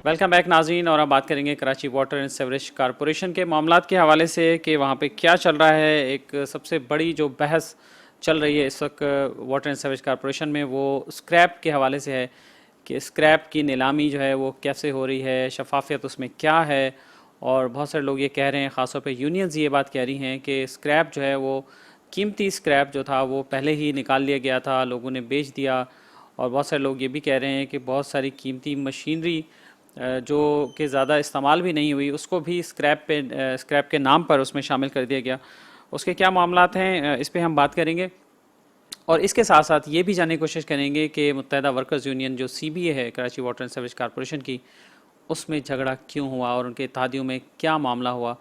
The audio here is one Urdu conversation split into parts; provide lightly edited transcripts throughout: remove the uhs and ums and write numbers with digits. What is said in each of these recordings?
ویلکم بیک ناظرین، اور اب بات کریں گے Karachi water and sewerage corporation کے معاملات کے حوالے سے کہ وہاں پہ کیا چل رہا ہے۔ ایک سب سے بڑی جو بحث چل رہی ہے اس وقت واٹر اینڈ سیوریج کارپوریشن میں وہ اسکریپ کے حوالے سے ہے کہ اسکریپ کی نیلامی جو ہے وہ کیسے ہو رہی ہے، شفافیت اس میں کیا ہے۔ اور بہت سارے لوگ یہ کہہ رہے ہیں، خاص طور پہ یونینز یہ بات کہہ رہی ہیں کہ اسکریپ جو ہے وہ قیمتی اسکریپ جو تھا وہ پہلے ہی نکال لیا گیا تھا، لوگوں نے بیچ دیا۔ اور بہت سارے لوگ یہ بھی کہہ رہے ہیں کہ بہت ساری قیمتی مشینری جو کہ زیادہ استعمال بھی نہیں ہوئی، اس کو بھی اسکریپ کے نام پر اس میں شامل کر دیا گیا۔ اس کے کیا معاملات ہیں، اس پہ ہم بات کریں گے، اور اس کے ساتھ ساتھ یہ بھی جاننے کی کوشش کریں گے کہ متحدہ ورکرز یونین جو CBA ہے، Karachi water and sewerage corporation کی، اس میں جھگڑا کیوں ہوا اور ان کے اتحادیوں میں کیا معاملہ ہوا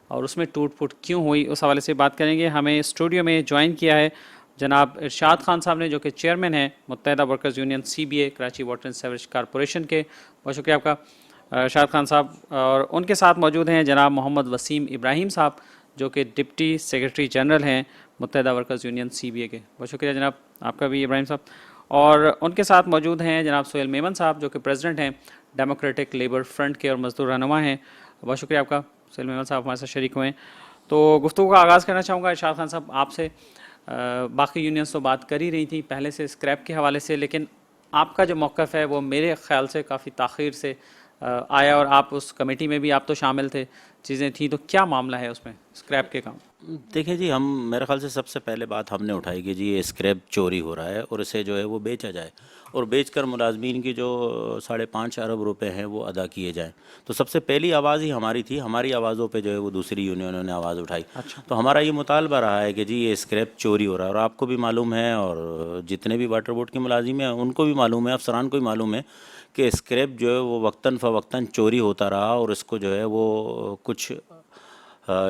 اور اس میں ٹوٹ پھوٹ کیوں ہوئی، اس حوالے سے بات کریں گے۔ ہمیں اسٹوڈیو میں جوائن کیا ہے جناب ارشاد خان صاحب نے، جو کہ چیئرمین ہیں متحدہ workers union CBA Karachi water and sewerage corporation کے۔ بہت شکریہ آپ کا ارشاد خان صاحب۔ اور ان کے ساتھ موجود ہیں جناب محمد وسیم ابراہیم صاحب، جو کہ ڈپٹی سیکرٹری جنرل ہیں متحدہ ورکرز یونین CBA کے۔ بہت شکریہ جناب آپ کا بھی ابراہیم صاحب۔ اور ان کے ساتھ موجود ہیں جناب سہیل میمن صاحب، جو کہ پریزیڈنٹ ہیں ڈیموکریٹک لیبر فرنٹ کے اور مزدور رہنما ہیں۔ بہت شکریہ آپ کا سہیل میمن صاحب ہمارے ساتھ شریک ہوئے ہیں۔ تو گفتگو کا آغاز کرنا چاہوں گا ارشاد خان صاحب آپ سے۔ باقی یونینز تو بات کر ہی رہی تھیں پہلے سے اسکریپ کے حوالے سے، لیکن آپ کا جو موقف ہے وہ میرے خیال سے کافی تاخیر سے آیا، اور آپ اس کمیٹی میں بھی آپ تو شامل تھے، چیزیں تھیں، تو کیا معاملہ ہے اس میں اسکریپ کے کام؟ دیکھیں جی، ہم میرے خیال سے سب سے پہلے بات ہم نے اٹھائی کہ جی یہ اسکریپ چوری ہو رہا ہے اور اسے جو ہے وہ بیچا جائے، اور بیچ کر ملازمین کی جو 5.5 ارب روپے ہیں وہ ادا کیے جائیں۔ تو سب سے پہلی آواز ہی ہماری تھی، ہماری آوازوں پہ جو ہے وہ دوسری یونینوں نے آواز اٹھائی۔ اچھا، تو ہمارا یہ مطالبہ رہا ہے کہ جی یہ اسکریپ چوری ہو رہا ہے، اور آپ کو بھی معلوم ہے اور جتنے بھی واٹر بورڈ کے ملازم ہیں ان کو بھی معلوم ہے، افسران کو بھی معلوم ہے کہ اسکریپ جو ہے وہ وقتاً فوقتاً چوری ہوتا رہا، اور اس کو جو ہے وہ کچھ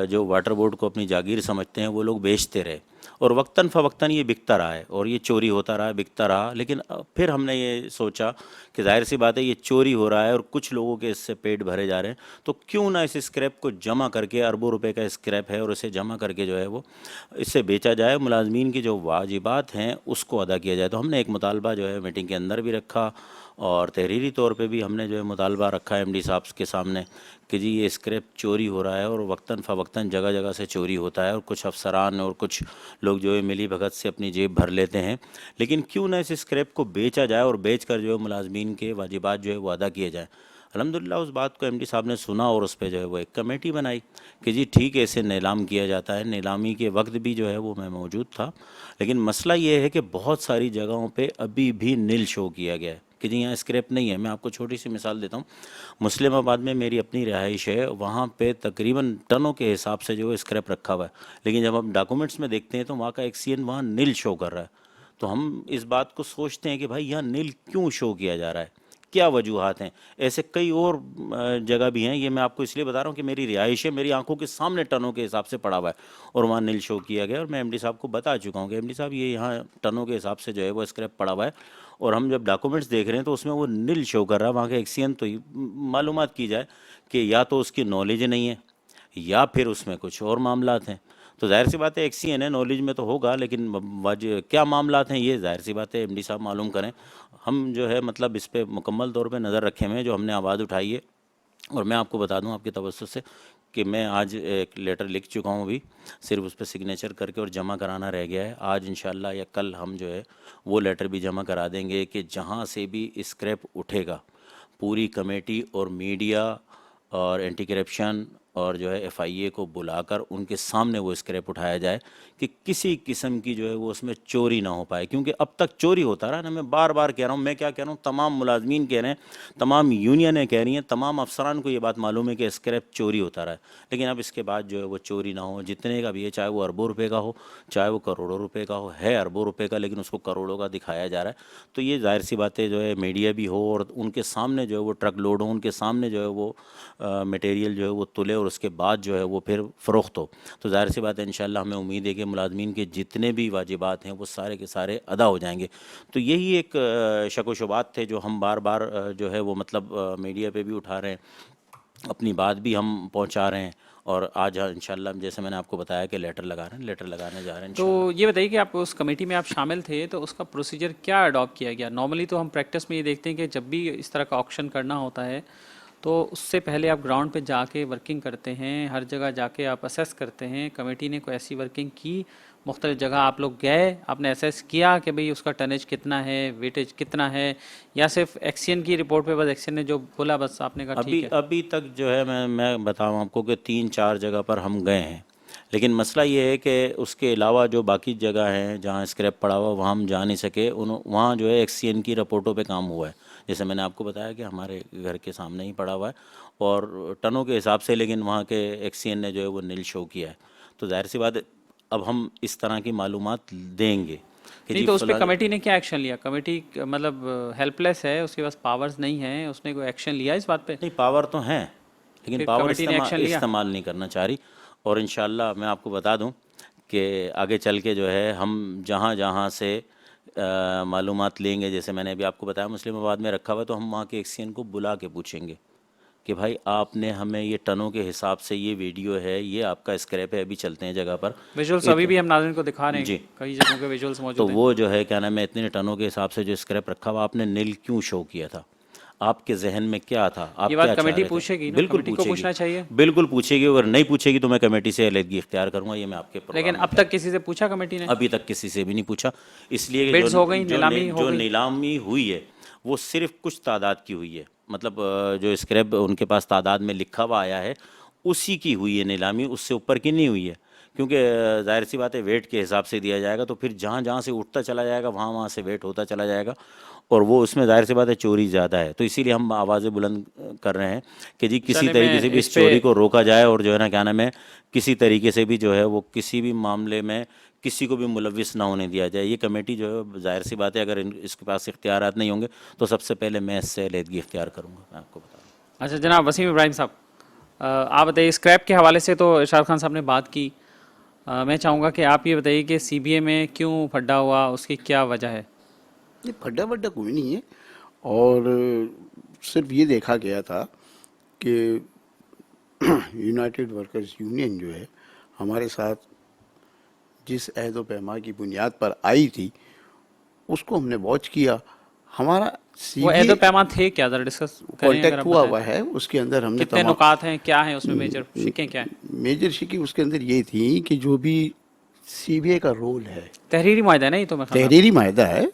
جو واٹر بورڈ کو اپنی جاگیر سمجھتے ہیں وہ لوگ بیچتے رہے، اور وقتاً فوقتاً یہ بکتا رہا ہے، اور یہ چوری ہوتا رہا، بکتا رہا۔ لیکن پھر ہم نے یہ سوچا کہ ظاہر سی بات ہے یہ چوری ہو رہا ہے اور کچھ لوگوں کے اس سے پیٹ بھرے جا رہے ہیں، تو کیوں نہ اس اسکریپ کو جمع کر کے، اربوں روپے کا اسکریپ ہے اور اسے جمع کر کے جو ہے وہ اس سے بیچا جائے، ملازمین کی جو واجبات ہیں اس کو ادا کیا جائے۔ تو ہم نے ایک مطالبہ جو ہے میٹنگ کے اندر بھی رکھا، اور تحریری طور پہ بھی ہم نے جو ہے مطالبہ رکھا MD صاحب کے سامنے کہ جی یہ اسکریپ چوری ہو رہا ہے، اور وقتاً فوقتاً جگہ جگہ سے چوری ہوتا ہے، اور کچھ افسران اور کچھ لوگ جو ہے ملی بھگت سے اپنی جیب بھر لیتے ہیں، لیکن کیوں نہ اس اسکریپ کو بیچا جائے اور بیچ کر جو ہے ملازمین کے واجبات جو ہے وہ ادا کیے جائیں۔ الحمدللہ اس بات کو MD صاحب نے سنا، اور اس پہ جو ہے وہ ایک کمیٹی بنائی کہ جی ٹھیک ہے اسے نیلام کیا جاتا ہے۔ نیلامی کے وقت بھی جو ہے وہ میں موجود تھا، لیکن مسئلہ یہ ہے کہ بہت ساری جگہوں پہ ابھی بھی نیل شو کیا گیا ہے کہ جی یہاں اسکریپ نہیں ہے۔ میں آپ کو چھوٹی سی مثال دیتا ہوں، مسلم آباد میں میری اپنی رہائش ہے، وہاں پہ تقریباً ٹنوں کے حساب سے جو ہے اسکریپ رکھا ہوا ہے، لیکن جب ہم ڈاکومنٹس میں دیکھتے ہیں تو وہاں کا ایکسین وہاں نیل شو کر رہا ہے۔ تو ہم اس بات کو سوچتے ہیں کہ بھائی یہاں نیل کیوں شو کیا جا رہا ہے، کیا وجوہات ہیں؟ ایسے کئی اور جگہ بھی ہیں، یہ میں آپ کو اس لیے بتا رہا ہوں کہ میری رہائش ہے، میری آنکھوں کے سامنے ٹنوں کے حساب سے پڑا ہوا ہے اور وہاں نیل شو کیا گیا، اور میں MD صاحب کو بتا چکا ہوں کہ MD صاحب یہ یہاں ٹنوں کے حساب سے جو ہے وہ اسکریپ پڑا ہوا ہے، اور ہم جب ڈاکومنٹس دیکھ رہے ہیں تو اس میں وہ نیل شو کر رہا ہے، وہاں کا ایکسین تو معلومات کی جائے کہ یا تو اس کی نالج نہیں ہے یا پھر اس میں کچھ اور معاملات ہیں۔ تو ظاہر سی بات ہے ایکسین ہے، نالج میں تو ہوگا، لیکن کیا معاملات ہیں یہ ظاہر سی بات ہے MD صاحب معلوم کریں۔ ہم جو ہے مطلب اس پہ مکمل طور پہ نظر رکھے ہوئے ہیں، جو ہم نے آواز اٹھائی ہے۔ اور میں آپ کو بتا دوں آپ کے توسط سے کہ میں آج ایک لیٹر لکھ چکا ہوں، ابھی صرف اس پہ سگنیچر کر کے اور جمع کرانا رہ گیا ہے۔ آج انشاءاللہ یا کل ہم جو ہے وہ لیٹر بھی جمع کرا دیں گے کہ جہاں سے بھی اسکریپ اٹھے گا پوری کمیٹی اور میڈیا اور اینٹی کرپشن اور جو ہے FIA کو بلا کر ان کے سامنے وہ اسکریپ اٹھایا جائے کہ کسی قسم کی جو ہے وہ اس میں چوری نہ ہو پائے، کیونکہ اب تک چوری ہوتا رہا نا۔ میں بار بار کہہ رہا ہوں، میں کیا کہہ رہا ہوں، تمام ملازمین کہہ رہے ہیں، تمام یونینیں کہہ رہی ہیں، تمام افسران کو یہ بات معلوم ہے کہ اسکریپ چوری ہوتا رہا ہے، لیکن اب اس کے بعد جو ہے وہ چوری نہ ہو، جتنے کا بھی ہے، چاہے وہ اربوں روپے کا ہو، چاہے وہ کروڑوں روپے کا ہو، ہے اربوں روپے کا لیکن اس کو کروڑوں کا دکھایا جا رہا ہے۔ تو یہ ظاہر سی باتیں جو ہے میڈیا بھی ہو اور ان کے سامنے جو ہے وہ ٹرک لوڈ ہو، ان کے سامنے جو ہے وہ مٹیریل جو ہے وہ تلے اور اس کے بعد جو ہے وہ پھر فروخت ہو، تو ظاہر سی بات ہے انشاءاللہ ہمیں امید ہے کہ ملازمین کے جتنے بھی واجبات ہیں وہ سارے کے سارے ادا ہو جائیں گے۔ تو یہی ایک شک و شبہات تھے جو ہم بار بار جو ہے وہ مطلب میڈیا پہ بھی اٹھا رہے ہیں، اپنی بات بھی ہم پہنچا رہے ہیں، اور آج انشاءاللہ جیسے میں نے آپ کو بتایا کہ لیٹر لگا رہے ہیں، لیٹر لگانے جا رہے ہیں انشاءاللہ۔ تو یہ بتائیے کہ آپ اس کمیٹی میں آپ شامل تھے تو اس کا پروسیجر کیا اڈاپٹ کیا گیا؟ نارملی تو ہم پریکٹس میں یہ دیکھتے ہیں کہ جب بھی اس طرح کا آکشن کرنا ہوتا ہے تو اس سے پہلے آپ گراؤنڈ پہ جا کے ورکنگ کرتے ہیں, ہر جگہ جا کے آپ اسیس کرتے ہیں. کمیٹی نے کوئی ایسی ورکنگ کی, مختلف جگہ آپ لوگ گئے, آپ نے اسیس کیا کہ بھئی اس کا ٹنیج کتنا ہے, ویٹیج کتنا ہے, یا صرف ایکسین کی رپورٹ پہ بس ایکسین نے جو بولا بس آپ نے کہا ٹھیک ہے؟ ابھی تک جو ہے میں بتاؤں آپ کو کہ 3-4 جگہ پر ہم گئے ہیں, لیکن مسئلہ یہ ہے کہ اس کے علاوہ جو باقی جگہ ہیں جہاں اسکریپ پڑا ہوا وہاں ہم جا نہیں سکے. وہاں جو ہے ایکس سی این کی رپورٹوں پہ کام ہوا ہے, جیسے میں نے آپ کو بتایا کہ ہمارے گھر کے سامنے ہی پڑا ہوا ہے اور ٹنوں کے حساب سے, لیکن وہاں کے ایکس سی این نے جو ہے وہ نیل شو کیا ہے. تو ظاہر سی بات ہے اب ہم اس طرح کی معلومات دیں گے کہ نہیں, تو اس پہ کمیٹی نے کیا ایکشن لیا؟ کمیٹی مطلب ہیلپ لیس ہے, اس کے پاس پاورز نہیں ہیں, اس نے کوئی ایکشن لیا اس بات پہ؟ نہیں, پاور تو ہیں لیکن پاور کمیٹی نے ایکشن لیا؟ استعمال نہیں کرنا چاہ رہی. اور انشاءاللہ میں آپ کو بتا دوں کہ آگے چل کے جو ہے ہم جہاں سے معلومات لیں گے, جیسے میں نے ابھی آپ کو بتایا مسلم آباد میں رکھا ہوا ہے, تو ہم وہاں کے ایکس سی این کو بلا کے پوچھیں گے کہ بھائی آپ نے ہمیں یہ ٹنوں کے حساب سے یہ ویڈیو ہے, یہ آپ کا اسکریپ ہے, ابھی چلتے ہیں جگہ پر ویژولز ابھی بھی ہم ناظرین کو دکھا رہے ہیں, جی, کئی جگہوں کے ویژولز تو موجود ہیں. وہ جو ہے کیا نام ہے اتنے ٹنوں کے حساب سے جو اسکریپ رکھا ہوا آپ نے نیل کیوں شو کیا تھا, آپ کے ذہن میں کیا تھا, آپ یہ کیا بات چاہ کمیٹی رہے تھے؟ پوچھے گی نا, بالکل کمیٹی کو پوچھے پوچھنا چاہیے. گی, بالکل پوچھے گی. اگر نہیں پوچھے گی تو میں کمیٹی سے علیحدگی اختیار کروں گا, یہ میں آپ کے پروگرام لیکن میں اب تک کسی سے پوچھا کمیٹی نے؟ ابھی تک کسی سے بھی نہیں پوچھا, اس لیے کہ بڈز ہو گئی, نیلامی ہو جو گئی. نیلامی ہوئی ہے وہ صرف کچھ تعداد کی ہوئی ہے, مطلب جو اسکریپ ان کے پاس تعداد میں لکھا ہوا آیا ہے اسی کی ہوئی ہے نیلامی, اس سے اوپر کی نہیں ہوئی ہے. کیونکہ ظاہر سی بات ہے ویٹ کے حساب سے دیا جائے گا, تو پھر جہاں سے اٹھتا چلا جائے گا وہاں سے ویٹ ہوتا چلا جائے گا, اور وہ اس میں ظاہر سی بات ہے چوری زیادہ ہے. تو اسی لیے ہم آوازیں بلند کر رہے ہیں کہ جی کسی طریقے سے بھی اس چوری کو روکا جائے, اور جو ہے نا کیا نام ہے کسی طریقے سے بھی جو ہے وہ کسی بھی معاملے میں کسی کو بھی ملوث نہ ہونے دیا جائے. یہ کمیٹی جو ہے ظاہر سی بات ہے اگر اس کے پاس اختیارات نہیں ہوں گے تو سب سے پہلے میں اس سے علیحدگی اختیار کروں گا, میں آپ کو بتا دوں. اچھا جناب وسیم ابراہیم صاحب, آپ بتائیے اسکریپ کے حوالے سے تو ارشاد خان صاحب نے بات کی, میں چاہوں گا کہ آپ یہ بتائیے کہ سی بی اے میں کیوں پھڈا ہوا, اس کی کیا وجہ ہے؟ یہ پھڈا وڈا کوئی نہیں ہے, اور صرف یہ دیکھا گیا تھا کہ یونائٹڈ ورکرز یونین جو ہے ہمارے ساتھ جس عہد و پیما کی بنیاد پر آئی تھی اس کو ہم نے واچ کیا. ہمارا وہ عہد و پیمان تھے کیا, ذرا ڈسکس کریں. کانٹیکٹ ہوا ہے, اس کے اندر ہم نے کتنے نکات ہیں, کیا ہیں اس میں میجر شکیں, کیا ہیں میجر شکیں اس کے اندر یہ تھیں کہ جو بھی سی بی اے کا رول ہے, تحریری معاہدہ ہے نا, یہ تو میں تحریری معاہدہ ہے,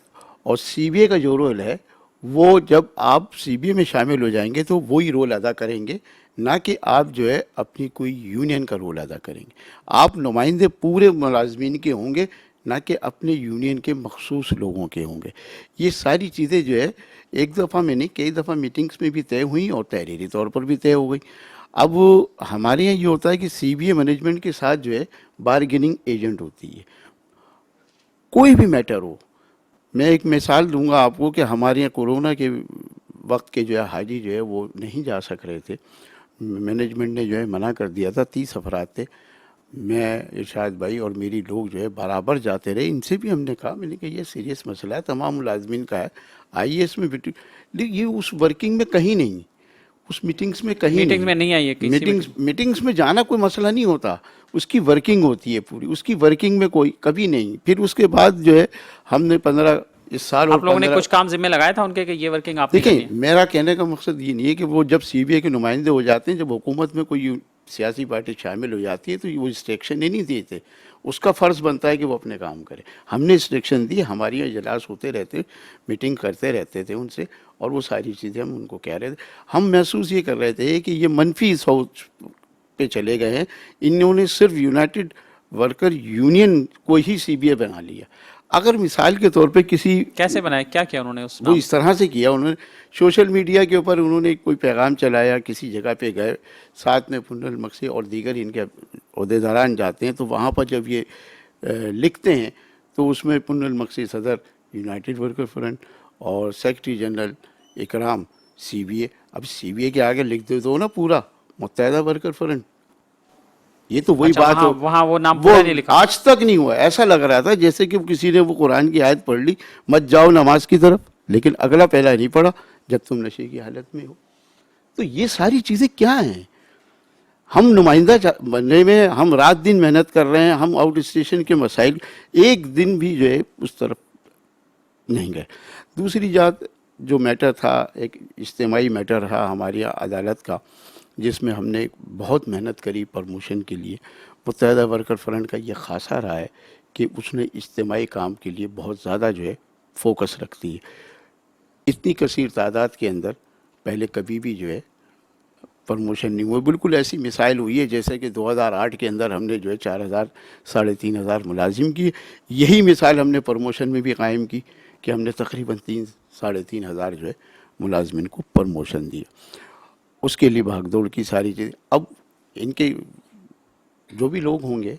اور سی بی اے کا جو رول ہے وہ جب آپ سی بی اے میں شامل ہو جائیں گے تو وہی رول ادا کریں گے, نہ کہ آپ جو ہے اپنی کوئی یونین کا رول ادا کریں گے. آپ نمائندے پورے ملازمین کے ہوں گے, نہ کہ اپنے یونین کے مخصوص لوگوں کے ہوں گے. یہ ساری چیزیں جو ہے ایک دفعہ میں نہیں کئی دفعہ میٹنگز میں بھی طے ہوئیں اور تحریری طور پر بھی طے ہو گئی. اب ہمارے یہاں یہ ہوتا ہے کہ سی بی اے مینجمنٹ کے ساتھ جو ہے بارگیننگ ایجنٹ ہوتی ہے, کوئی بھی میٹر ہو. میں ایک مثال دوں گا آپ کو کہ ہمارے یہاں کورونا کے وقت کے جو ہے حاجی جو ہے وہ نہیں جا سک رہے تھے, مینجمنٹ نے جو ہے منع کر دیا تھا. 30 افراد تھے, میں ارشاد بھائی اور میری لوگ جو ہے برابر جاتے رہے. ان سے بھی ہم نے کہا, میں نے کہا یہ سیریس مسئلہ ہے, تمام ملازمین کا ہے, آئی ایس میں لیکن یہ اس ورکنگ میں کہیں نہیں, اس میٹنگز میں کہیں میٹنگ میں نہیں آئی ہے, میٹنگز میں جانا کوئی مسئلہ نہیں ہوتا, اس کی ورکنگ ہوتی ہے پوری, اس کی ورکنگ میں کوئی کبھی نہیں. پھر اس کے بعد جو ہے ہم نے 15 اس سال, آپ لوگوں نے کچھ کام ذمہ لگایا تھا ان کے کہ یہ ورکنگ آپ نے دیکھیں, میرا کہنے کا مقصد یہ نہیں ہے کہ وہ جب سی بی اے کے نمائندے ہو جاتے ہیں, جب حکومت میں کوئی سیاسی پارٹی شامل ہو جاتی ہے تو وہ انسٹرکشن نہیں دیتے, اس کا فرض بنتا ہے کہ وہ اپنے کام کرے. ہم نے انسٹرکشن دی, ہمارے یہاں اجلاس ہوتے رہتے, میٹنگ کرتے رہتے تھے ان سے, اور وہ ساری چیزیں ہم ان کو کہہ رہے تھے. ہم محسوس یہ کر رہے تھے کہ یہ منفی سوچ پہ چلے گئے ہیں, انہوں نے صرف یونائٹڈ ورکر یونین کو ہی سی بی اے بنا لیا. اگر مثال کے طور پہ کسی, کیسے بنائے, کیا کیا انہوں نے, وہ اس طرح سے کیا, انہوں نے سوشل میڈیا کے اوپر انہوں نے کوئی پیغام چلایا, کسی جگہ پہ گئے, ساتھ میں پن المقصی اور دیگر ان کے عہدیداران جاتے ہیں, تو وہاں پر جب یہ لکھتے ہیں تو اس میں پن المقصی صدر یونائٹڈ ورکر فرنٹ اور سیکرٹری جنرل اکرام سی بی اے. اب سی بی اے کے آگے لکھ دے دو نا پورا متحدہ ورکر فرنٹ, یہ تو وہی بات ہو, وہاں وہ نام پورا نہیں لکھا, آج تک نہیں ہوا. ایسا لگ رہا تھا جیسے کہ کسی نے وہ قرآن کی آیت پڑھ لی, مت جاؤ نماز کی طرف, لیکن اگلا پہلا نہیں پڑھا جب تم نشے کی حالت میں ہو. تو یہ ساری چیزیں کیا ہیں؟ ہم نمائندہ بننے میں ہم رات دن محنت کر رہے ہیں, ہم آؤٹ اسٹیشن کے مسائل ایک دن بھی جو ہے اس طرف نہیں گئے. دوسری جو میٹر تھا ایک اجتماعی میٹر رہا ہماری عدالت کا، جس میں ہم نے بہت محنت کری پرموشن کے لیے. متحدہ ورکر فرنٹ کا یہ خاصہ رہا ہے کہ اس نے اجتماعی کام کے لیے بہت زیادہ جو ہے فوکس رکھتی ہے. اتنی کثیر تعداد کے اندر پہلے کبھی بھی جو ہے پرموشن نہیں ہوئے. بالکل ایسی مثال ہوئی ہے جیسے کہ 2008 کے اندر ہم نے جو ہے 4,000 3,500 ملازم کیے. یہی مثال ہم نے پرموشن میں بھی قائم کی کہ ہم نے تقریباً 3,500 جو ہے ملازمین کو پرموشن دیا. اس کے لیے بھاگ دوڑ کی ساری چیزیں. اب ان کے جو بھی لوگ ہوں گے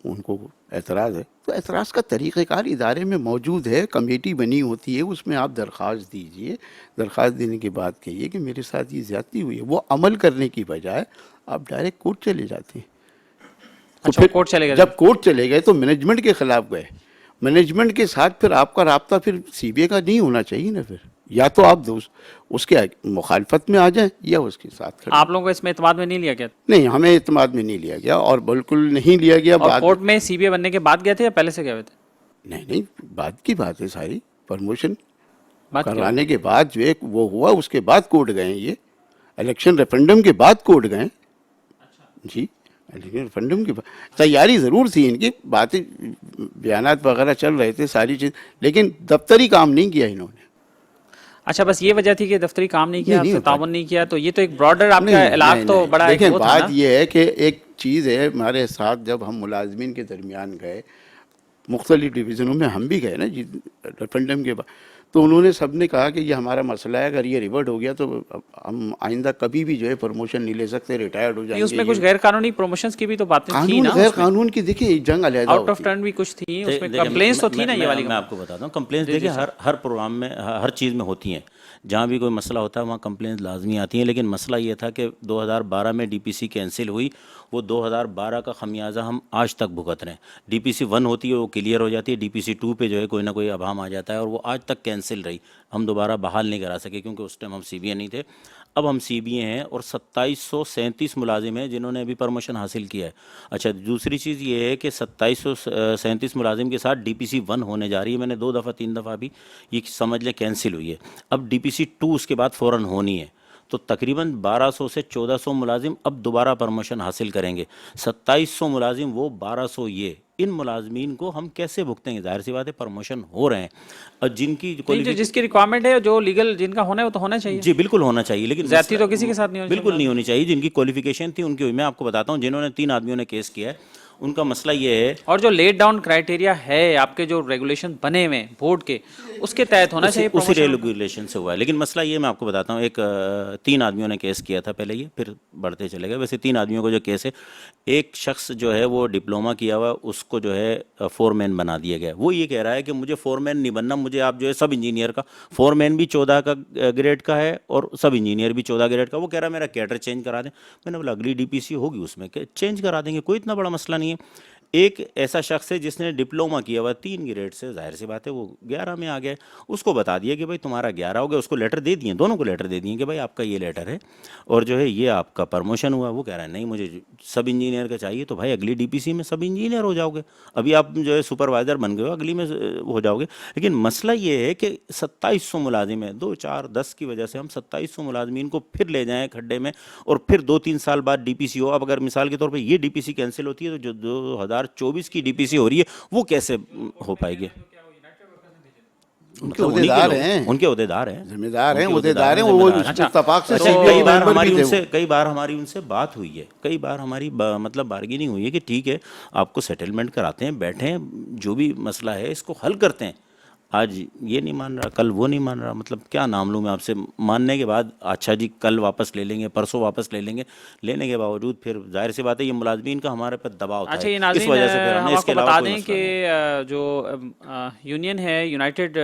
ان کو اعتراض ہے تو اعتراض کا طریقہ کار ادارے میں موجود ہے، کمیٹی بنی ہوتی ہے، اس میں آپ درخواست دیجئے. درخواست دینے کے بعد کہیے کہ میرے ساتھ یہ زیادتی ہوئی ہے. وہ عمل کرنے کی بجائے آپ ڈائریکٹ کورٹ چلے جاتے ہیں. تو اچھا، پھر کورٹ چلے گئے؟ جب کورٹ چلے گئے تو مینجمنٹ کے خلاف گئے. مینجمنٹ کے ساتھ پھر آپ کا رابطہ پھر سی بی اے کا نہیں ہونا چاہیے نا. پھر یا تو آپ اس کے مخالفت میں آ جائیں یا اس کے ساتھ کھڑے. آپ لوگوں کو اس میں اعتماد میں نہیں لیا گیا؟ نہیں، ہمیں اعتماد میں نہیں لیا گیا اور بالکل نہیں لیا گیا. اور کورٹ میں سی بی اے بننے کے بعد گئے تھے یا پہلے سے گئے ہوئے تھے؟ نہیں، بعد کی بات ہے ساری. پرموشن بات کیا؟ کرانے کے بعد جو ایک وہ ہوا اس کے بعد کورٹ گئے. یہ الیکشن ریفرنڈم کے بعد کورٹ گئے. جی، الیکشن ریفرنڈم کی تیاری ضرور تھی ان کی، باتیں بیانات وغیرہ چل رہے تھے ساری چیز، لیکن دفتری کام نہیں کیا انہوں نے. اچھا، بس یہ وجہ تھی کہ دفتری کام نہیں کیا، آپ نہیں سے ہوتا. تعاون نہیں کیا. تو یہ تو ایک براڈر آپ کا نہیں، علاق نہیں، تو نہیں. بڑا دیکھیں وہ تھا بات نا. یہ ہے کہ ایک چیز ہے ہمارے ساتھ جب ہم ملازمین کے درمیان گئے مختلف ڈویژنوں میں ہم بھی گئے نا جی ریفرنڈم کے بعد، تو انہوں نے سب نے کہا کہ یہ ہمارا مسئلہ ہے، اگر یہ ریورٹ ہو گیا تو ہم آئندہ کبھی بھی جو ہے پرموشن نہیں لے سکتے، ریٹائرڈ ہو نہیں، جائیں اس گے. میں کچھ غیر قانونی پروموشنز کی بھی تو باتیں تھیں قانون نا. غیر قانون کی دیکھیں جنگ علیحدہ آؤٹ آف ہوتی ہے. ٹرن بھی کچھ تھیں اس میں، دیکھیں، کمپلینس تو تھی نا یہ والی. میں آپ کو بتاتا ہوں. کمپلینس دیکھیں ہر پروگرام میں ہر چیز میں ہوتی ہیں. جہاں بھی کوئی مسئلہ ہوتا ہے وہاں کمپلینس لازمی آتی ہیں. لیکن مسئلہ یہ تھا کہ 2012 میں ڈی پی سی کینسل ہوئی. وہ 2012 کا خمیازہ ہم آج تک بھگت رہے ہیں. ڈی پی سی 1 ہوتی ہے وہ کلیئر ہو جاتی ہے، ڈی پی سی 2 پہ جو ہے کوئی نہ کوئی ابہام آ جاتا ہے اور وہ آج تک کینسل رہی. ہم دوبارہ بحال نہیں کرا سکے کیونکہ اس ٹائم ہم سی بی اے نہیں تھے. اب ہم سی بی اے ہیں اور 2737 ملازم ہیں جنہوں نے ابھی پرموشن حاصل کیا ہے. اچھا، دوسری چیز یہ ہے کہ 2737 ملازم کے ساتھ ڈی پی سی 1 ہونے جا رہی ہے. میں نے 2 دفعہ 3 دفعہ بھی یہ سمجھ لیں کینسل ہوئی ہے. اب ڈی پی سی 2 اس کے بعد فوراً ہونی ہے. تو تقریباً 1200 سے 1400 ملازم اب دوبارہ پرموشن حاصل کریں گے. 2700 ملازم وہ 1200 یہ. ان ملازمین کو ہم کیسے بھگتیں گے؟ ظاہر سی بات ہے پرموشن ہو رہے ہیں اور جن کی جس کی ریکوائرمنٹ ہے جو لیگل جن کا ہونا ہے وہ تو ہونا چاہیے. جی بالکل ہونا چاہیے، لیکن زیادتی تو کسی کے ساتھ نہیں ہونی چاہیے. بالکل نہیں ہونی چاہیے. جن کی کوالیفیکیشن تھی ان کی ہوئی. میں آپ کو بتاتا ہوں جنہوں نے 3 آدمیوں نے کیس کیا ہے ان کا مسئلہ یہ ہے. اور جو لیٹ ڈاؤن کرائٹیریا ہے آپ کے جو ریگولیشن بنے ہوئے بورڈ کے اس کے تحت ہونا چاہیے اسی promotion. ریگولیشن سے ہوا ہے. لیکن مسئلہ یہ میں آپ کو بتاتا ہوں. ایک 3 آدمیوں نے کیس کیا تھا پہلے، یہ پھر بڑھتے چلے گئے. ویسے 3 آدمیوں کو جو کیس ہے، ایک شخص جو ہے وہ ڈپلوما کیا ہوا اس کو جو ہے فور مین بنا دیا گیا. وہ یہ کہہ رہا ہے کہ مجھے فور مین نہیں بننا، مجھے آپ جو ہے سب انجینئر کا فور مین بھی 14 کا گریڈ کا ہے اور سب انجینئر بھی 14 گریڈ کا. وہ کہہ رہا ہے میرا کیڈر چینج کرا دیں. میں نے بولا اگلی ڈی پی سی ہوگی اس میں چینج کرا دیں گے، کوئی اتنا بڑا مسئلہ نہیں ہے. ایک ایسا شخص ہے جس نے ڈپلوما کیا ہوا 3 گریڈ سے، ظاہر سی بات ہے وہ 11 میں آ گیا. اس کو بتا دیا کہ بھائی تمہارا 11 ہو گیا. اس کو لیٹر دے دیے، دونوں کو لیٹر دے دیے کہ بھائی آپ کا یہ لیٹر ہے اور جو ہے یہ آپ کا پرموشن ہوا. وہ کہہ رہا ہے نہیں مجھے سب انجینئر کا چاہیے. تو بھائی اگلی ڈی پی سی میں سب انجینئر ہو جاؤ گے. ابھی آپ جو ہے سپروائزر بن گئے ہو، اگلی میں ہو جاؤ گے. لیکن مسئلہ یہ ہے کہ 2700 ملازم ہیں. 2 4 10 کی وجہ سے ہم 2700 ملازمین کو پھر لے جائیں کھڈے میں اور پھر 2 3 سال بعد ڈی پی سی ہو. اب اگر مثال کے طور پہ یہ ڈی پی سی کینسل ہوتی ہے تو جو 2024 کی ڈی پی سی ہو رہی ہے وہ کیسے ہو پائے گی؟ ان کے عہدیدار ہیں، ان کے عہدیدار ہیں، ذمہ دار ہیں، عہدیدار ہیں. وہ اتفاق سے کئی بار ہماری ان سے بات ہوئی ہے، کئی بار ہماری مطلب بارگیننگ ہوئی ہے کہ ٹھیک ہے آپ کو سیٹلمنٹ کراتے ہیں، بیٹھیں جو بھی مسئلہ ہے اس کو حل کرتے ہیں. آج یہ نہیں مان رہا، کل وہ نہیں مان رہا. مطلب کیا نام لوں میں آپ سے؟ ماننے کے بعد اچھا جی کل واپس لے لیں گے، پرسوں واپس لے لیں گے، لینے کے باوجود پھر ظاہر سی بات ہے یہ ملازمین کا ہمارے پر دباؤ ہوتا اچھا ہے. یہ اس ناظرین وجہ سے پھر ہم ہم نے اس آپ کے کو علاوہ بتا کوئی دیں مسئلہ نہیں. کہ جو یونین ہے یونائٹڈ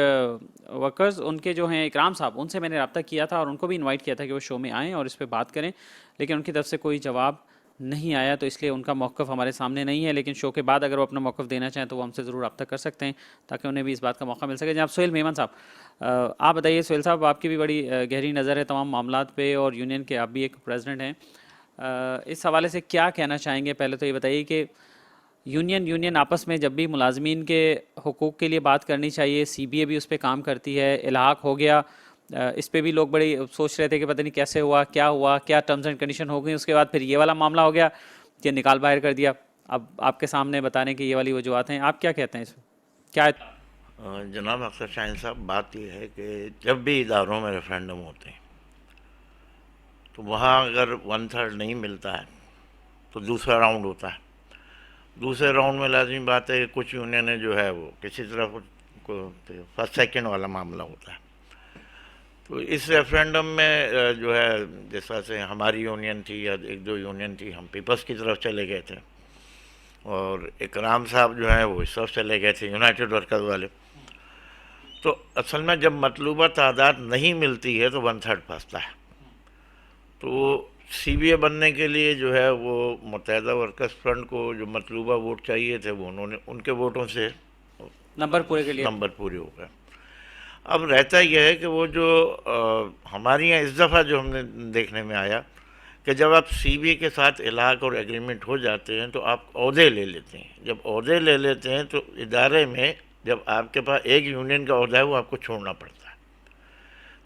ورکرز، ان کے جو ہیں اکرام صاحب، ان سے میں نے رابطہ کیا تھا اور ان کو بھی انوائٹ کیا تھا کہ وہ شو میں آئیں اور اس پہ بات کریں، لیکن ان کی طرف سے کوئی جواب نہیں آیا. تو اس لیے ان کا موقف ہمارے سامنے نہیں ہے. لیکن شو کے بعد اگر وہ اپنا موقف دینا چاہیں تو وہ ہم سے ضرور رابطہ کر سکتے ہیں تاکہ انہیں بھی اس بات کا موقع مل سکے. جناب سہیل میمن صاحب، آپ بتائیے. سہیل صاحب آپ کی بھی بڑی گہری نظر ہے تمام معاملات پہ اور یونین کے آپ بھی ایک پریزیڈنٹ ہیں. اس حوالے سے کیا کہنا چاہیں گے؟ پہلے تو یہ بتائیے کہ یونین آپس میں جب بھی ملازمین کے حقوق کے لیے بات کرنی چاہیے، سی بی اے بھی اس پہ کام کرتی ہے، الحاق ہو گیا اس پہ بھی لوگ بڑی سوچ رہے تھے کہ پتہ نہیں کیسے ہوا، کیا ٹرمز اینڈ کنڈیشن ہو گئی. اس کے بعد پھر یہ والا معاملہ ہو گیا کہ نکال باہر کر دیا. اب آپ کے سامنے بتانے کی یہ والی وجوہات ہیں. آپ کیا کہتے ہیں اس میں کیا؟ جناب اختر شاہین صاحب، بات یہ ہے کہ جب بھی اداروں میں ریفرینڈم ہوتے ہیں تو وہاں اگر 1/3 نہیں ملتا ہے تو دوسرا راؤنڈ ہوتا ہے. دوسرے راؤنڈ میں لازمی بات ہے کہ کچھ یونینیں جو ہے وہ کسی طرح فرسٹ سیکنڈ والا معاملہ ہوتا ہے. تو اس ریفرینڈم میں جو ہے جس طرح سے ہماری یونین تھی یا ایک دو یونین تھی، ہم پیپلز کی طرف چلے گئے تھے، اور اکرام صاحب جو ہیں وہ اس طرف چلے گئے تھے یونائٹڈ ورکرز والے. تو اصل میں جب مطلوبہ تعداد نہیں ملتی ہے تو 1/3 پھنستا ہے. تو سی بی اے بننے کے لیے جو ہے وہ متحدہ ورکرز فرنٹ کو جو مطلوبہ ووٹ چاہیے تھے وہ انہوں نے ان کے ووٹوں سے نمبر پورے کے لیے نمبر پورے ہو گئے. اب رہتا یہ ہے کہ وہ جو ہمارے یہاں اس دفعہ جو ہم نے دیکھنے میں آیا کہ جب آپ سی بی اے کے ساتھ علاق اور ایگریمنٹ ہو جاتے ہیں تو آپ عہدے لے لیتے ہیں. جب عہدے لے لیتے ہیں تو ادارے میں جب آپ کے پاس ایک یونین کا عہدہ ہے وہ آپ کو چھوڑنا پڑتا ہے.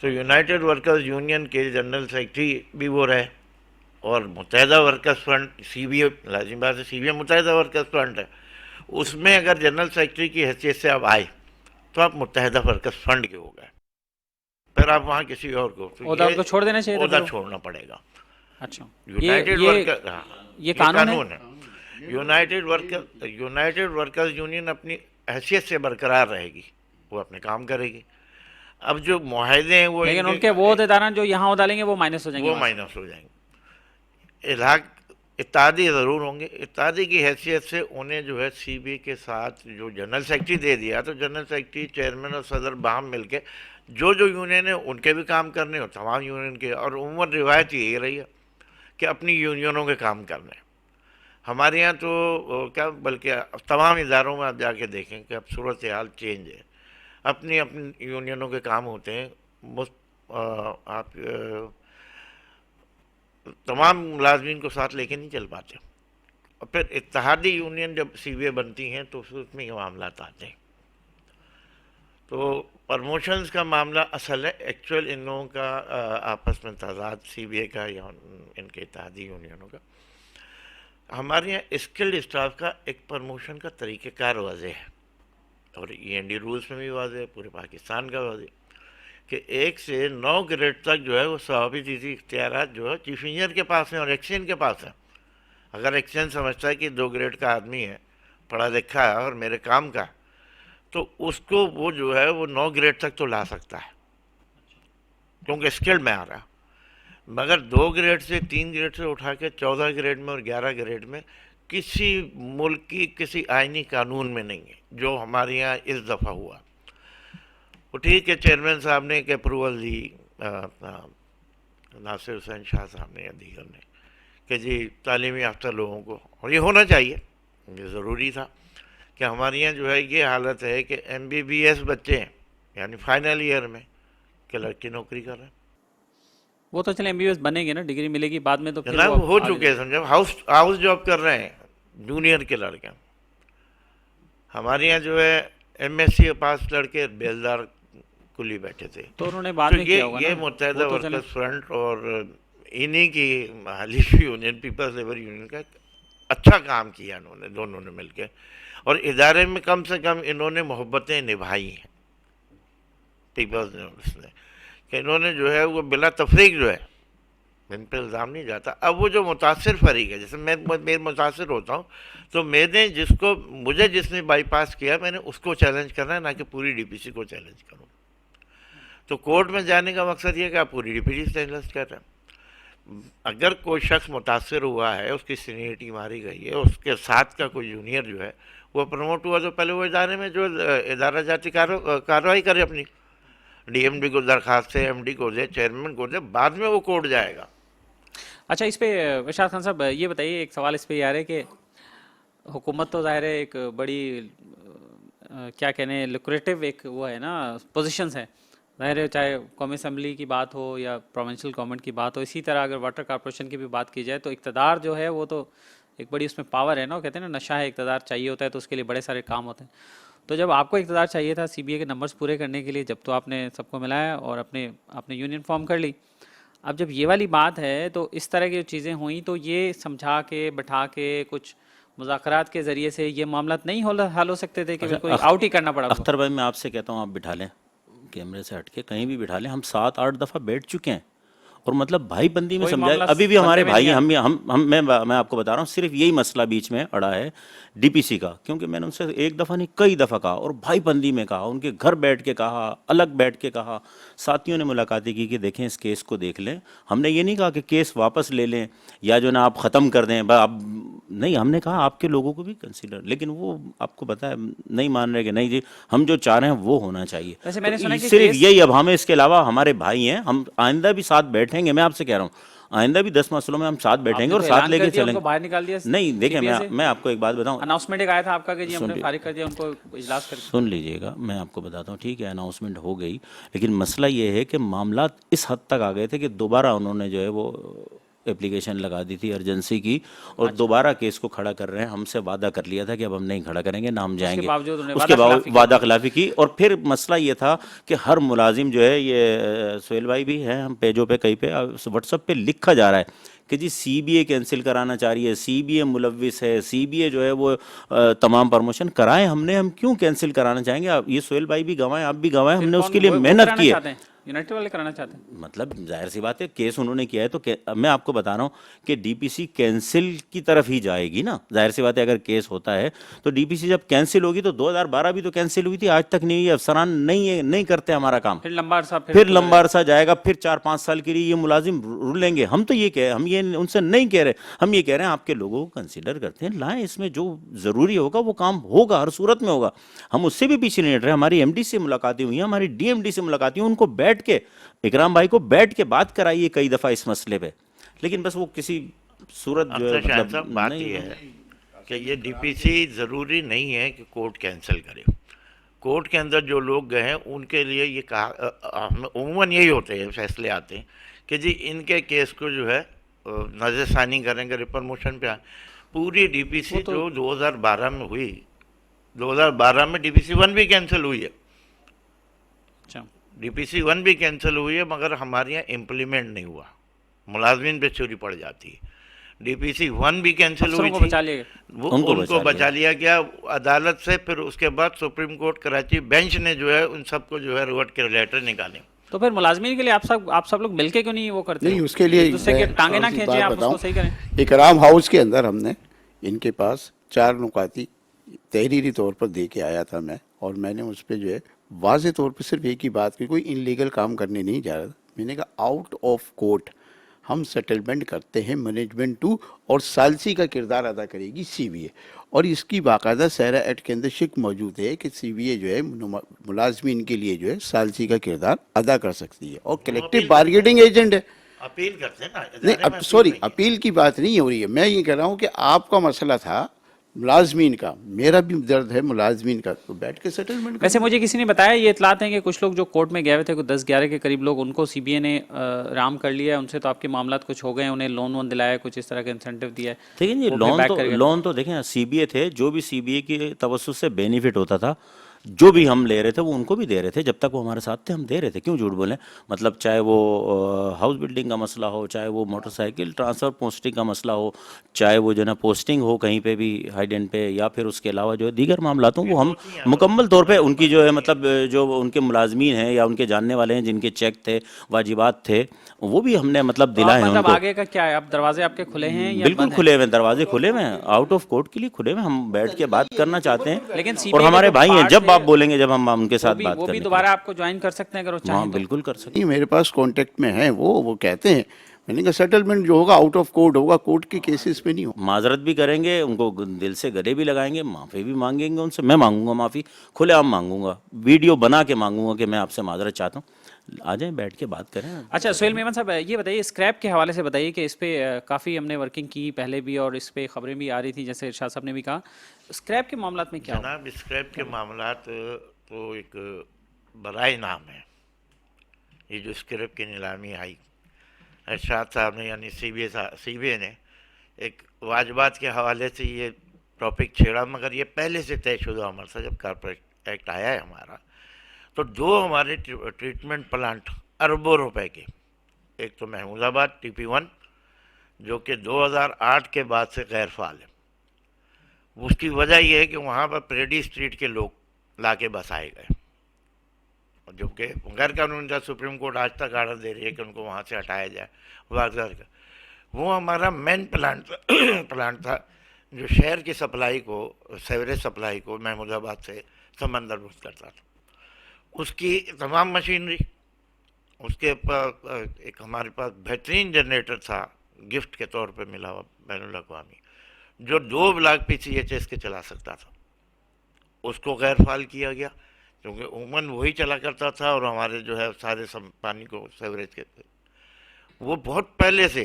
تو یونائٹڈ ورکرز یونین کے جنرل سیکرٹری بھی وہ رہے، اور متحدہ ورکرز فرنٹ سی بی اے لازمی بات ہے سی بی اے متحدہ ورکرز فرنٹ ہے، اس میں اگر جنرل سیکرٹری کی حیثیت سے آپ آئے تو آپ متحدہ ورکرز فرنٹ کے ہو گئے. پھر آپ وہاں کسی اور کو عہدہ کو چھوڑ دینا چاہیے، عہدہ چھوڑنا پڑے گا. اچھا یونائٹڈ ورکر یہ قانون ہے. یونائٹڈ ورکرز یونین اپنی حیثیت سے برقرار رہے گی، وہ اپنے کام کرے گی. اب جو معاہدے ہیں وہ لیکن ان کے وہ عہدیداران جو یہاں عہدہ لیں گے وہ مائنس ہو جائیں گے، وہ مائنس ہو جائیں گے. اتحادی ضرور ہوں گے. اتحادی کی حیثیت سے انہیں جو ہے سی بی کے ساتھ جو جنرل سیکرٹری دے دیا تو جنرل سیکرٹری چیئرمین اور صدر باہم مل کے جو یونین ہیں ان کے بھی کام کرنے اور تمام یونین کے، اور عموماً روایت یہی رہی ہے کہ اپنی یونینوں کے کام کرنے. ہمارے یہاں تو کیا بلکہ تمام اداروں میں آپ جا کے دیکھیں کہ اب صورتحال چینج ہے. اپنی یونینوں کے کام ہوتے ہیں. آپ تمام ملازمین کو ساتھ لے کے نہیں چل پاتے. اور پھر اتحادی یونین جب سی بی اے بنتی ہیں تو اس میں یہ معاملات آتے ہیں. تو پرموشنز کا معاملہ اصل ہے. ایکچوئل ان لوگوں کا آپس میں تضاد سی بی اے کا یا ان کے اتحادی یونینوں کا. ہمارے یہاں اسکلڈ اسٹاف کا ایک پرموشن کا طریقہ کار واضح ہے، اور ای این ڈی رولز میں بھی واضح ہے، پورے پاکستان کا واضح کہ 1 سے 9 گریڈ تک جو ہے وہ صحافتی اختیارات جو ہے چیف انجینئر کے پاس ہیں اور ایکسچینج کے پاس ہیں. اگر ایکسچینج سمجھتا ہے کہ 2 گریڈ کا آدمی ہے، پڑھا لکھا ہے اور میرے کام کا، تو اس کو وہ جو ہے وہ 9 گریڈ تک تو لا سکتا ہے کیونکہ اسکلڈ میں آ رہا. مگر 2 گریڈ سے 3 گریڈ سے اٹھا کے 14 گریڈ میں اور 11 گریڈ میں کسی ملک کی کسی آئینی قانون میں نہیں ہے، جو ہمارے یہاں اس دفعہ ہوا. وہ ٹھیک ہے چیئرمین صاحب نے ایک اپروول دی، ناصر حسین شاہ صاحب نے یا دیگر نے، کہ جی تعلیمی یافتہ لوگوں کو، اور یہ ہونا چاہیے، یہ ضروری تھا کہ ہمارے یہاں جو ہے یہ حالت ہے کہ ایم بی بی ایس بچے ہیں یعنی فائنل ایئر میں کہ لڑکی نوکری کر رہے ہیں. وہ تو چلے ایم بی بی ایس بنے گے نا، ڈگری ملے گی بعد میں تو پھر جناب وہ ہو چکے ہیں سمجھا، ہاؤس جاب کر رہے ہیں جونیئر کے لڑکے. ہمارے یہاں جو ہے ایم ایس سی پاس لڑکے بیلدار کلی بیٹھے تھے. تو انہوں نے بعد تو میں کیا ہوگا یہ نا. متحدہ وہ تو چلے ورکرز فرنٹ اور انہی کی حلیفی یونین پیپلز لیبر یونین کا اچھا کام کیا انہوں نے، دونوں نے مل کے، اور ادارے میں کم سے کم انہوں نے محبتیں نبھائی ہیں پیپلز نے. اس نے کہ انہوں نے جو ہے وہ بلا تفریق جو ہے، ان پہ الزام نہیں جاتا. اب وہ جو متاثر فریق ہے، جیسے میں متاثر ہوتا ہوں تو میں نے مجھے جس نے بائی پاس کیا میں نے اس کو چیلنج کرنا ہے، نہ کہ پوری ڈی پی سی کو چیلنج کروں. تو کورٹ میں جانے کا مقصد یہ ہے کہ آپ پوری ڈی پی سی چیلنج کر رہے ہیں. اگر کوئی شخص متاثر ہوا ہے، اس کی سینئرٹی ماری گئی ہے، اس کے ساتھ کا کوئی جونیئر جو ہے وہ پروموٹ ہوا، تو پہلے وہ ادارے میں جو ادارہ جاتی کارروائی کرے، اپنی ڈی ایم ڈی کو درخواست ہے، ایم ڈی کو دے، چیئرمین کو دے، بعد میں وہ کورٹ جائے گا. اچھا اس پہ ارشاد خان صاحب یہ بتائیے، ایک سوال اس پہ یہ آ رہا ہے کہ حکومت تو ظاہر ہے ایک بڑی کیا کہنے لوکریٹو ایک وہ ہے نا پوزیشنز ہیں، ظاہر ہے چاہے قومی اسمبلی کی بات ہو یا پروونشل گورنمنٹ کی بات ہو. اسی طرح اگر واٹر کارپوریشن کی بھی بات کی جائے تو اقتدار جو ہے وہ تو ایک بڑی اس میں پاور ہے نا. وہ کہتے ہیں نا نشہ ہے اقتدار، چاہیے ہوتا ہے تو اس کے لیے بڑے سارے کام ہوتے ہیں. تو جب آپ کو اقتدار چاہیے تھا سی بی اے کے نمبرز پورے کرنے کے لیے، جب تو آپ نے سب کو ملایا اور اپنے یونین فارم کر لی. اب جب یہ والی بات ہے تو اس طرح کی جو چیزیں ہوئیں تو یہ سمجھا کے بٹھا کے کچھ مذاکرات کے ذریعے سے یہ معاملات نہیں حل ہو سکتے تھے کہ بالکل آؤٹ ہی کرنا پڑا. اختر بھائی میں آپ سے کہتا ہوں آپ بٹھا لیں کیمرے سے ہٹ کے کہیں بھی بٹھا لیں. ہم 7-8 دفعہ بیٹھ چکے ہیں اور مطلب بھائی بندی میں کوئی سمجھائے. معاملہ ابھی بھی ہمارے بنتے میں بھائی نہیں ہیں. میں آپ کو بتا رہا ہوں صرف یہی مسئلہ بیچ میں اڑا ہے ڈی پی سی کا, کیونکہ میں نے ان سے ایک دفعہ نہیں کئی دفعہ کہا اور بھائی بندی میں کہا, ان کے گھر بیٹھ کے کہا, الگ بیٹھ کے کہا. ساتھیوں نے ملاقاتیں کی کہ دیکھیں اس کیس کو دیکھ لیں. ہم نے یہ نہیں کہا کہ کیس واپس لے لیں یا جو نا آپ ختم کر دیں اب نہیں. ہم نے کہا آپ کے لوگوں کو بھی کنسیڈر, لیکن وہ آپ کو پتہ ہے نہیں مان رہے کہ نہیں جی ہم جو چاہ رہے ہیں وہ ہونا چاہیے. ویسے میں نے سنا کہ صرف یہی. اب ہمیں اس کے علاوہ ہمارے بھائی ہیں, ہم آئندہ بھی ساتھ بیٹھیں گے. میں آپ سے کہہ رہا ہوں آئندہ بھی 10 مسئلوں میں ہم ساتھ بیٹھیں گے اور ساتھ لے کے چلیں گے. باہر نکال دیا نہیں دیکھیں میں آپ کو ایک بات بتاؤں. اناؤنسمنٹ ایک آیا تھا آپ کا کہ جی ہم نے فارغ کر دیا ان کو اجلاس کر. سن لیجئے گا میں آپ کو بتاتا ہوں. ٹھیک ہے اناؤنسمنٹ ہو گئی, لیکن مسئلہ یہ ہے کہ معاملات اس حد تک آ گئے تھے کہ دوبارہ انہوں نے جو ہے وہ اپلیکیشن لگا دی تھی ارجنسی کی اور دوبارہ کیس کو کھڑا کر رہے ہیں. ہم سے وعدہ کر لیا تھا کہ اب ہم نہیں کھڑا کریں گے, نہ ہم جائیں گے. اس کے باوجود وعدہ خلافی کی. اور پھر مسئلہ یہ تھا کہ ہر ملازم جو ہے, یہ سہیل بھائی بھی ہیں, ہم پیجوں پہ کہیں پہ واٹس ایپ پہ لکھا جا رہا ہے کہ جی سی بی اے کینسل کرانا چاہ رہی ہے, سی بی اے ملوث ہے, سی بی اے جو ہے وہ تمام پرموشن کرائیں. ہم کیوں کینسل کرانا چاہیں گے؟ یہ سہیل بھائی بھی گواہ ہیں, آپ بھی گواہ ہیں. ہم نے اس کے لیے محنت کی ہے. یونائٹڈ والے کرانا چاہتے ہیں. مطلب ظاہر سی بات ہے کیس انہوں نے کیا ہے تو میں آپ کو بتا رہا ہوں کہ ڈی پی سی کینسل کی طرف ہی جائے گی نا. ظاہر سی بات ہے اگر کیس ہوتا ہے تو ڈی پی سی جب کینسل ہوگی تو 2012 بھی تو کینسل ہوئی تھی, آج تک نہیں ہوئی. افسران نہیں کرتے ہمارا کام, پھر لمبا عرصہ جائے گا, پھر 4-5 سال کے لیے یہ ملازم رولیں گے. ہم تو ہم یہ ان سے نہیں کہہ رہے, ہم یہ کہہ رہے ہیں آپ کے لوگوں کو کنسیڈر کرتے ہیں, لائیں اس میں جو ضروری ہوگا وہ کام ہوگا, ہر صورت میں ہوگا. ہم اس سے بھی پیچھے نہیں ہٹ رہے. ہماری ایم ڈی سے ملاقاتیں ہوئی ہیں, ہماری ڈی ایم ڈی سے ملاقاتیں ہوئی, ان کو بیٹھ کے اکرام بھائی کو بیٹھ کے بات کرائیے کئی دفعہ اس مسئلے پہ, لیکن بس وہ کسی صورت جو ہے مطلب بات یہ ہے کہ یہ ڈی پی سی ضروری نہیں ہے کہ کورٹ کینسل کرے. کورٹ کے اندر جو لوگ گئے ہیں ان کے لیے یہ کہا عموماً یہی ہوتے ہیں فیصلے آتے ہیں کہ جی ان کے کیس کو جو ہے نظر ثانی کریں گے, ریپرموشن پہ. پوری ڈی پی سی جو 2012 میں ہوئی, 2012 میں ڈی پی سی 1 بھی کینسل ہوئی ہے. ڈی پی سی 1 بھی کینسل ہوئی ہے, مگر ہمارے یہاں امپلیمنٹ نہیں ہوا, ملازمین پہ چوری پڑ جاتی ہے. ڈی پی سی 1 بھی کینسل ہوئی تھی, ان کو بچا لیا گیا عدالت سے. پھر اس کے بعد سپریم کورٹ کراچی بینچ نے جو ہے ان سب کو جو ہے ریورٹ کے لیٹر نکالے. تو پھر ملازمین کے لیے آپ سب لوگ مل کے کیوں نہیں وہ کرتے؟ نہیں, اس کے لیے ٹانگیں نہ کھینچیں, آپ اس کو صحیح کریں. اکرام ہاؤس کے اندر ہم نے ان کے پاس 4 نکاتی تحریری طور پر دے کے آیا تھا میں, اور میں نے اس پہ جو ہے واضح طور پہ صرف ایک ہی بات کی, کوئی انلیگل کام کرنے نہیں جا رہا تھا. میں نے کہا آؤٹ آف کورٹ ہم سیٹلمنٹ کرتے ہیں مینجمنٹ 2, اور ثالثی کا کردار ادا کرے گی سی بی اے. اور اس کی باقاعدہ سیرا ایکٹ کے اندر شک موجود ہے کہ سی بی اے جو ہے ملازمین کے لیے جو ہے ثالثی کا کردار ادا کر سکتی ہے, اور کلیکٹیو بارگیننگ ایجنٹ ہے. اپیل کرتے ہیں نا. نہیں سوری, اپیل کی بات نہیں ہو رہی ہے. میں یہ کہہ رہا ہوں کہ آپ کا مسئلہ تھا ملازمین کا, میرا بھی درد ہے ملازمین کا, تو بیٹھ کے سیٹلمنٹ. ویسے مجھے کسی نے بتایا یہ اطلاعات ہیں کہ کچھ لوگ جو کورٹ میں گئے ہوئے تھے, کوئی 10-11 کے قریب لوگ, ان کو سی بی اے نے رام کر لیا ہے, ان سے تو آپ کے معاملات کچھ ہو گئے ہیں, انہیں لون دلایا, کچھ اس طرح کا انسینٹیو دیا ہے. دیکھیں یہ لون تو دیکھیں سی بی اے تھے, جو بھی سی بی اے کی توسط سے بینیفٹ ہوتا تھا جو بھی ہم لے رہے تھے وہ ان کو بھی دے رہے تھے. جب تک وہ ہمارے ساتھ تھے ہم دے رہے تھے, کیوں جھوٹ بولیں. مطلب چاہے وہ ہاؤس بلڈنگ کا مسئلہ ہو, چاہے وہ موٹر سائیکل ٹرانسفر پوسٹنگ کا مسئلہ ہو, چاہے وہ جو ہے نا پوسٹنگ ہو کہیں پہ بھی ہائیڈن پہ, یا پھر اس کے علاوہ جو ہے دیگر معاملات ہوں, وہ ہم مکمل طور پہ ان کی جو ہے مطلب جو ان کے ملازمین ہیں یا ان کے جاننے والے ہیں جن کے چیک تھے, واجبات تھے, وہ بھی ہم نے مطلب دلائے ہیں ان کو. آگے کا کیا ہے, اب دروازے آپ کے کھلے ہیں؟ بالکل کھلے ہوئے, دروازے کھلے ہوئے ہیں, آؤٹ آف کورٹ کے لیے کھلے ہوئے. ہم بیٹھ کے بات کرنا چاہتے ہیں, لیکن اور ہمارے بھائی ہیں, جب آپ بولیں گے جب ہم ان کے ساتھ بات کریں, وہ بھی دوبارہ آپ کو جوائن کر سکتے ہیں اگر وہ چاہیں. بالکل کر سکتے ہیں. میرے پاس کانٹیکٹ میں ہیں وہ کہتے ہیں. میں نے کہا سیٹلمنٹ جو ہوگا آؤٹ آف کورٹ ہوگا, کورٹ کے کیسز پہ نہیں ہوگا. معذرت بھی کریں گے, ان کو دل سے گلے بھی لگائیں گے, معافی بھی مانگیں گے ان سے. میں مانگوں گا معافی, کھلے عام مانگوں گا, ویڈیو بنا کے مانگوں گا کہ میں آپ سے معذرت چاہتا ہوں, آ جائیں بیٹھ کے بات کریں. اچھا سہیل میمن صاحب, یہ بتائیے اسکریپ کے حوالے سے بتائیے کہ اس پہ کافی ہم نے ورکنگ کی پہلے بھی, اور اس پہ خبریں بھی آ رہی تھیں, جیسے ارشاد صاحب نے بھی کہا. اسکریپ کے معاملات میں کیا ہو؟ جناب اسکریپ کے معاملات تو ایک برائے نام ہے. یہ جو اسکریپ کی نیلامی آئی, ارشاد صاحب نے یعنی سی بی اے نے ایک واجبات کے حوالے سے یہ ٹاپک چھیڑا, مگر یہ پہلے سے طے شدہ عمل تھا. جب ایکٹ آیا ہے ہمارا، تو جو ہمارے ٹریٹمنٹ پلانٹ اربوں روپے کے، ایک تو محمود آباد TP1 جو کہ 2008 کے بعد سے غیر فعال ہے، اس کی وجہ یہ ہے کہ وہاں پر پریڈی اسٹریٹ کے لوگ لا کے بسائے گئے، جو کہ غیر قانونی تھا. سپریم کورٹ آج تک آرڈر دے رہی ہے کہ ان کو وہاں سے ہٹایا جائے. وہ ہمارا مین پلانٹ تھا جو شہر کی سپلائی کو، سیوریج سپلائی کو محمود آباد سے سمندر بست کرتا تھا. اس کی تمام مشینری، اس کے پاس ایک ہمارے پاس بہترین جنریٹر تھا گفٹ کے طور پہ ملا ہوا بین الاقوامی، جو 2 بلاک PCHS کے چلا سکتا تھا. اس کو غیر فعال کیا گیا کیونکہ عموماً وہی چلا کرتا تھا، اور ہمارے جو ہے سارے پانی کو سیوریج کے، وہ بہت پہلے سے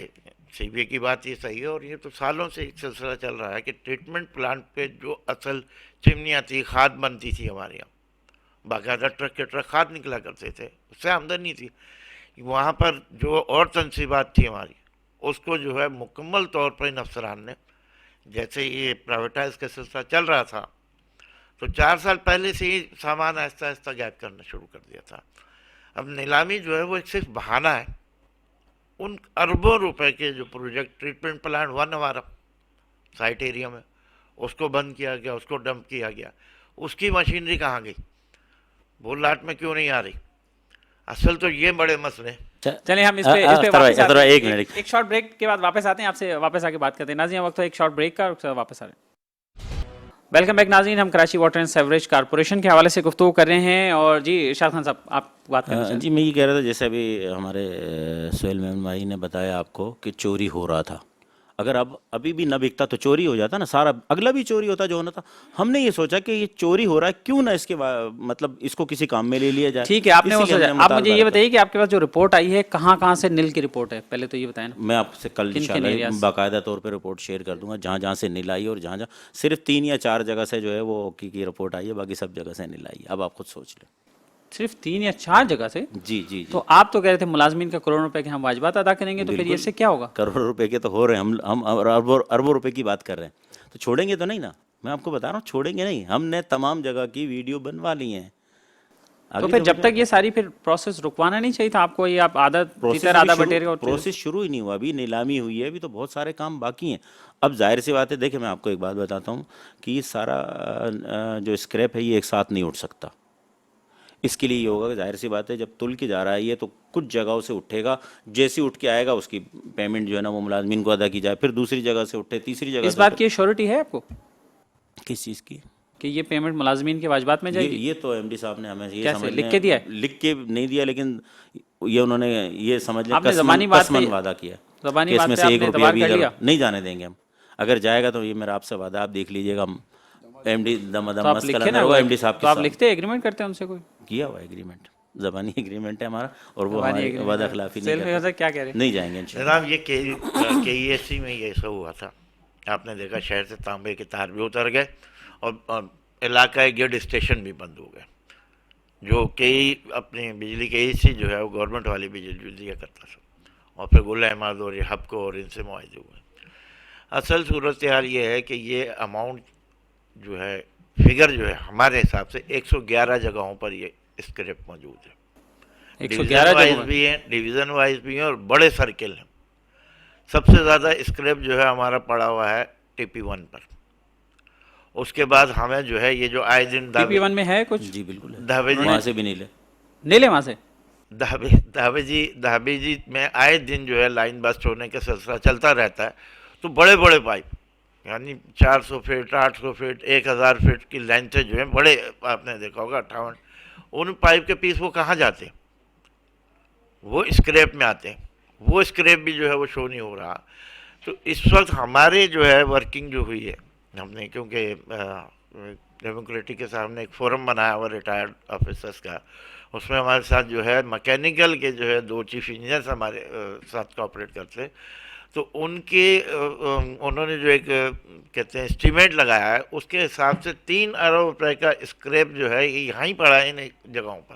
CBA کی بات یہ صحیح ہے، اور یہ تو سالوں سے ایک سلسلہ چل رہا ہے کہ ٹریٹمنٹ پلانٹ پہ جو اصل چمنیاں تھی، کھاد بنتی تھی ہمارے یہاں، باقاعدہ ٹرک کے ٹرک کھاد نکلا کرتے تھے، اس سے آمدنی تھی. وہاں پر جو اور تنصیبات تھی ہماری، اس کو جو ہے مکمل طور پر ان افسران نے، جیسے یہ پرائیویٹائز کا سلسلہ چل رہا تھا تو 4 سال پہلے سے ہی سامان آہستہ آہستہ غائب کرنا شروع کر دیا تھا. اب نیلامی جو ہے وہ ایک صرف بہانہ ہے. ان اربوں روپے کے جو پروجیکٹ ٹریٹمنٹ پلانٹ 1 ہمارا سائٹ ایریا میں، اس کو بند کیا گیا، اس کو ڈمپ کیا گیا. اس کی مشینری کہاں گئی؟ وہ لاٹ میں کیوں نہیں آ رہی؟ اصل تو یہ بڑے مسئلے. چلیں ہم اس پہ واپس آتے ہیں. ایک منٹ، ایک شارٹ بریک کے بعد واپس آتے ہیں، آپ سے واپس آ کے بات کرتے ہیں. ناظرین وقت ہے ایک شارٹ بریک کا، واپس آ رہے ہیں. ویلکم بیک ناظرین، ہم Karachi water and sewerage corporation کے حوالے سے گفتگو کر رہے ہیں. اور جی ارشاد خان صاحب آپ بات کرنا چاہیں. جی میں یہ کہہ رہا تھا، جیسے ابھی ہمارے سہیل محمد بھائی نے بتایا آپ کو کہ چوری ہو رہا تھا. اگر ابھی بھی نہ بکتا تو چوری ہو جاتا نا، سارا اگلا بھی چوری ہوتا جو ہونا تھا. ہم نے یہ سوچا کہ یہ چوری ہو رہا ہے، کیوں نہ اس کے مطلب اس کو کسی کام میں لے لیا جائے. ٹھیک ہے، آپ نے وہ سوچا. آپ مجھے یہ بتائیے کہ آپ کے پاس جو رپورٹ آئی ہے کہاں کہاں سے نیل کی رپورٹ ہے، پہلے تو یہ بتائیں نا. میں آپ سے کل انشاءاللہ باقاعدہ طور پہ رپورٹ شیئر کر دوں گا، جہاں جہاں سے نیل آئی، اور جہاں جہاں صرف 3 یا 4 جگہ سے جو ہے وہ کی رپورٹ آئی ہے، باقی سب جگہ سے نیل آئی ہے. اب آپ خود سوچ لیں. صرف 3 یا 4 جگہ سے؟ جی جی. تو آپ تو کہہ رہے تھے ملازمین کا کروڑوں روپے کے ہم واجبات ادا کریں گے، تو پھر یہ سے کیا ہوگا؟ کروڑوں روپے کے تو ہو رہے ہیں، ہم اربوں روپے کی بات کر رہے ہیں، تو چھوڑیں گے تو نہیں نا. میں آپ کو بتا رہا ہوں چھوڑیں گے نہیں. ہم نے تمام جگہ کی ویڈیو بنوا لی ہیں. تو پھر جب تک یہ ساری پھر پروسیس رکوانا نہیں چاہیے تھا آپ کو؟ یہ آپ پروسیس شروع ہی نہیں ہوا، ابھی نیلامی ہوئی ہے، ابھی تو بہت سارے کام باقی ہیں. اب ظاہر سی بات ہے، دیکھیں میں آپ کو ایک بات بتاتا ہوں کہ یہ سارا جو اسکریپ ہے یہ ایک ساتھ نہیں اٹھ سکتا. اس کے لیے یہ ہوگا کہ ظاہر سی بات ہے جب تل کے جا رہا ہے یہ، تو کچھ جگہوں سے اٹھے گا، جیسے اٹھ کے آئے گا اس کی پیمنٹ جو ہے نا وہ ملازمین کو ادا کی جائے، پھر دوسری جگہ سے اٹھے، تیسری جگہ. اس بات کی شیورٹی ہے آپ کو کس چیز کی؟ کہ یہ پیمنٹ ملازمین کے واجبات میں جائے گی؟ یہ تو MD صاحب نے ہمیں یہ کیسے لکھ کے دیا ہے؟ لکھ کے نہیں دیا، لیکن یہ انہوں نے یہ سمجھ لیا قسمن وعدہ کیا کہ اس میں سے 1 روپیہ بھی نہیں جانے دیں گے ہم. اگر جائے گا تو یہ میرا آپ سے وعدہ، آپ دیکھ لیجیے گا. MD MD صاحب تو آپ لکھتے ایگریمنٹ کرتے ہیں ان سے؟ کوئی کیا ہوا ایگریمنٹ، زبانی ایگریمنٹ ہے ہمارا، اور وہ وعدہ خلافی نہیں جائیں گے جناب. یہ KESC میں یہ ایسا ہوا تھا، آپ نے دیکھا شہر سے تانبے کے تار بھی اتر گئے، اور علاقۂ گیڈ اسٹیشن بھی بند ہو گئے، جو اپنی بجلی کے EC جو ہے وہ گورنمنٹ والی بجلی دیا کرتا تھا، اور پھر گل احمد اور ہب کو اور ان سے معاہدے ہوئے. اصل صورتحال یہ ہے کہ یہ اماؤنٹ جو ہے، فگر جو ہے ہمارے حساب سے 111 جگہوں پر یہ اسکریپ موجود ہے. 111 وائز بھی ہیں، ڈویژن وائز بھی ہیں، اور بڑے سرکل ہیں. سب سے زیادہ اسکریپ جو ہے ہمارا پڑا ہوا ہے TP1 پر. اس کے بعد ہمیں جو ہے یہ جو آئے دن TP1 میں ہے کچھ. جی بالکل، وہاں سے بھی نہیں لے وہاں سے دھابے جی میں آئے دن جو ہے لائن بسٹ ہونے کا سلسلہ چلتا رہتا ہے. تو بڑے بڑے پائپ، یعنی 400 فٹ 800 فٹ 1000 فٹ کی لینتھ جو ہیں، بڑے، آپ نے دیکھا ہوگا 58، ان پائپ کے پیس وہ کہاں جاتے ہیں؟ وہ اسکریپ میں آتے ہیں. وہ اسکریپ بھی جو ہے وہ شو نہیں ہو رہا. تو اس وقت ہمارے جو ہے ورکنگ جو ہوئی ہے، ہم نے کیونکہ ڈیموکریٹک کے ساتھ ہم نے ایک فورم بنایا ہوا ریٹائرڈ آفیسرس کا، اس میں ہمارے ساتھ جو ہے مکینیکل کے جو ہے 2 چیف انجینئرس ہمارے ساتھ کوآپریٹ کرتے. تو انہوں نے جو ایک کہتے ہیں اسٹیمیٹ لگایا ہے، اس کے حساب سے 3 ارب روپے کا اسکریپ جو ہے یہ یہاں ہی پڑا ہے ان جگہوں پر.